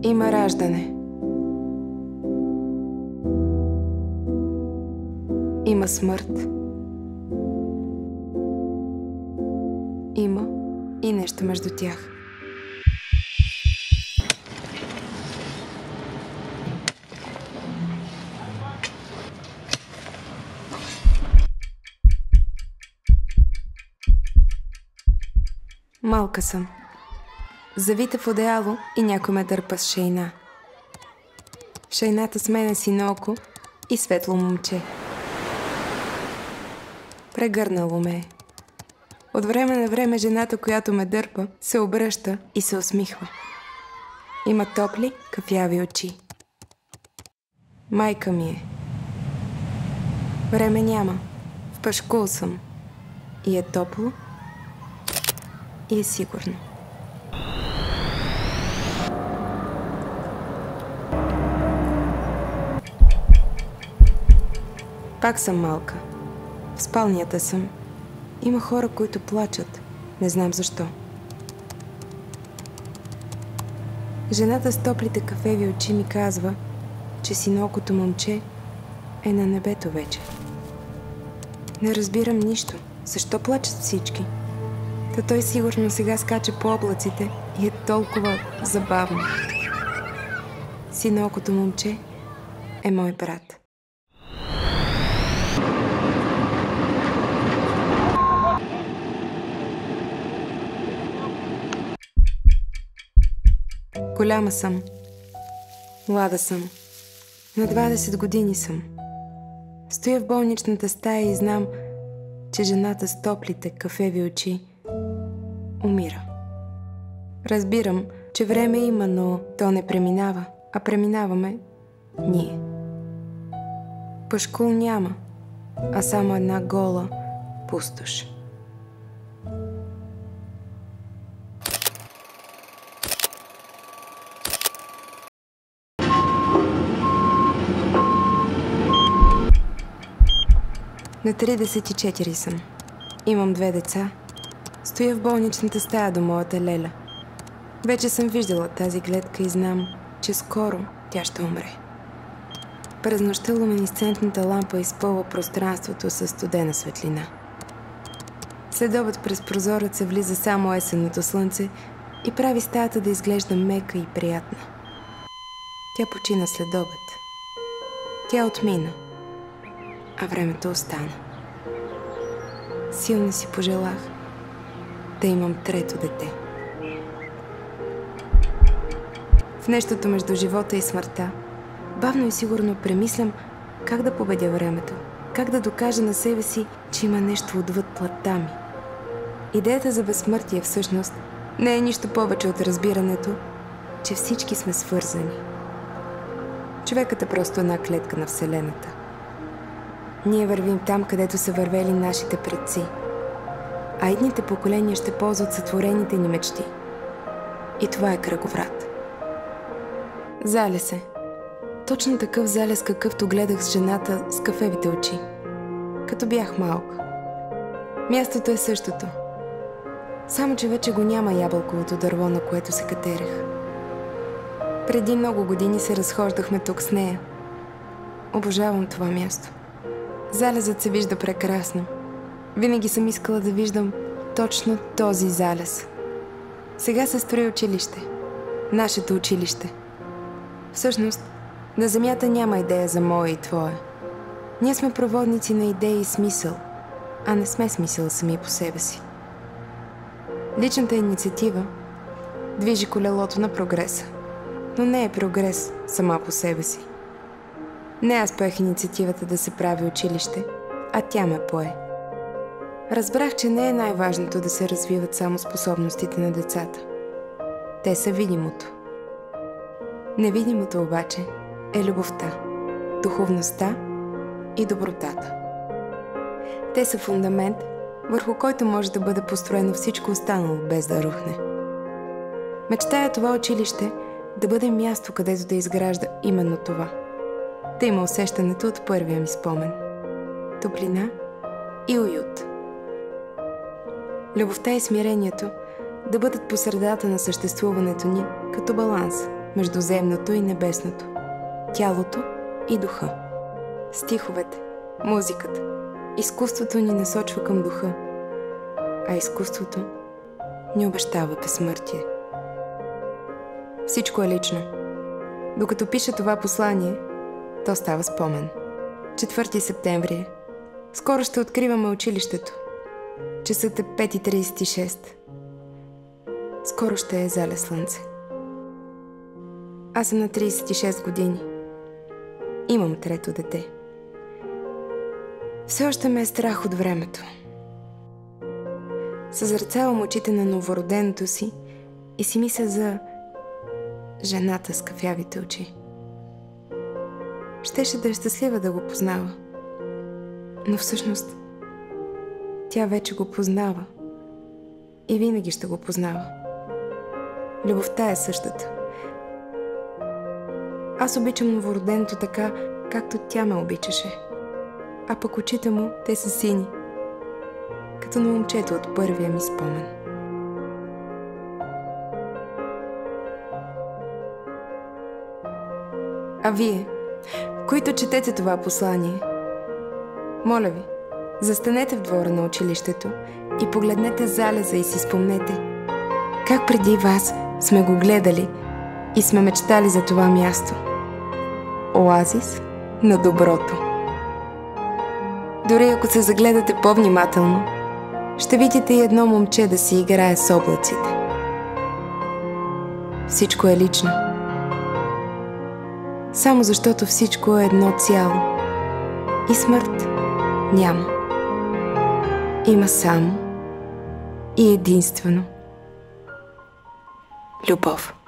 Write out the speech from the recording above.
Има раждане. Има смърт. Има и нещо между тях. Малка съм. Завита в одеяло и някой ме дърпа с шейна. В шейната с мен е синооко и светло момче. Прегърнало ме е. От време на време жената, която ме дърпа, се обръща и се усмихва. Има топли, кафяви очи. Майка ми е. Време няма. В пашкул съм. И е топло, и е сигурно. Пак съм малка. В спалнята съм. Има хора, които плачат. Не знам защо. Жената с топлите кафеви очи ми казва, че синокото момче е на небето вече. Не разбирам нищо. Защо плачат всички? Та той сигурно сега скача по облаците и е толкова забавно. Синокото момче е мой брат. Голяма съм. Млада съм. На 20 години съм. Стоя в болничната стая и знам, че жената с топлите кафеви очи умира. Разбирам, че време има, но то не преминава, а преминаваме ние. Пашкул няма, а само една гола пустош. На 34 съм. Имам 2 деца. Стоя в болничната стая до моята леля. Вече съм виждала тази гледка и знам, че скоро тя ще умре. През нощта луминесцентната лампа изпълва пространството със студена светлина. Следобед през прозореца влиза само есенното слънце и прави стаята да изглежда мека и приятна. Тя почина следобед. Тя отмина, а времето остана. Силно си пожелах да имам 3-то дете. В нещото между живота и смъртта бавно и сигурно премислям как да победя времето, как да докажа на себе си, че има нещо отвъд плътта ми. Идеята за безсмъртие всъщност не е нищо повече от разбирането, че всички сме свързани. Човекът е просто една клетка на Вселената. Ние вървим там, където са вървели нашите предци, а идните поколения ще ползват сътворените ни мечти. И това е кръговрат. Залез е. Точно такъв залез, какъвто гледах с жената с кафевите очи, като бях малка. Мястото е същото. Само че вече го няма ябълковото дърво, на което се катерех. Преди много години се разхождахме тук с нея. Обожавам това място. Залезът се вижда прекрасно. Винаги съм искала да виждам точно този залез. Сега се строи училище. Нашето училище. Всъщност, на земята няма идея за моя и твоя. Ние сме проводници на идеи и смисъл, а не сме смисъл сами по себе си. Личната инициатива движи колелото на прогреса, но не е прогрес сама по себе си. Не аз поех инициативата да се прави училище, а тя ме пое. Разбрах, че не е най-важното да се развиват само способностите на децата. Те са видимото. Невидимото обаче е любовта, духовността и добротата. Те са фундамент, върху който може да бъде построено всичко останало без да рухне. Мечтая това училище да бъде място, където да изгражда именно това. Да има усещането от първия ми спомен. Топлина и уют. Любовта и смирението да бъдат по средата на съществуването ни като баланс, между земното и небесното, тялото и духа. Стиховете, музиката, изкуството ни насочва към духа, а изкуството ни обещава безсмъртие. Всичко е лично. Докато пиша това послание, то става спомен. 4 септември е. Скоро ще откриваме училището. Часът е 5:36. Скоро ще е зале слънце. Аз съм на 36 години. Имам 3-то дете. Все още ме е страх от времето. Съзерцавам очите на новороденото си и си мисля за жената с кафявите очи. Щеше да е щастлива да го познава. Но всъщност тя вече го познава и винаги ще го познава. Любовта е същата. Аз обичам новороденото така, както тя ме обичаше. А пък очите му, те са сини, като на момчето от първия ми спомен. А вие, които четете това послание, моля ви, застанете в двора на училището и погледнете залеза и си спомнете как преди вас сме го гледали и сме мечтали за това място. Оазис на доброто. Дори ако се загледате по-внимателно, ще видите и едно момче да си играе с облаците. Всичко е лично. Само защото всичко е едно цяло. И смърт няма. Има само и единствено любов.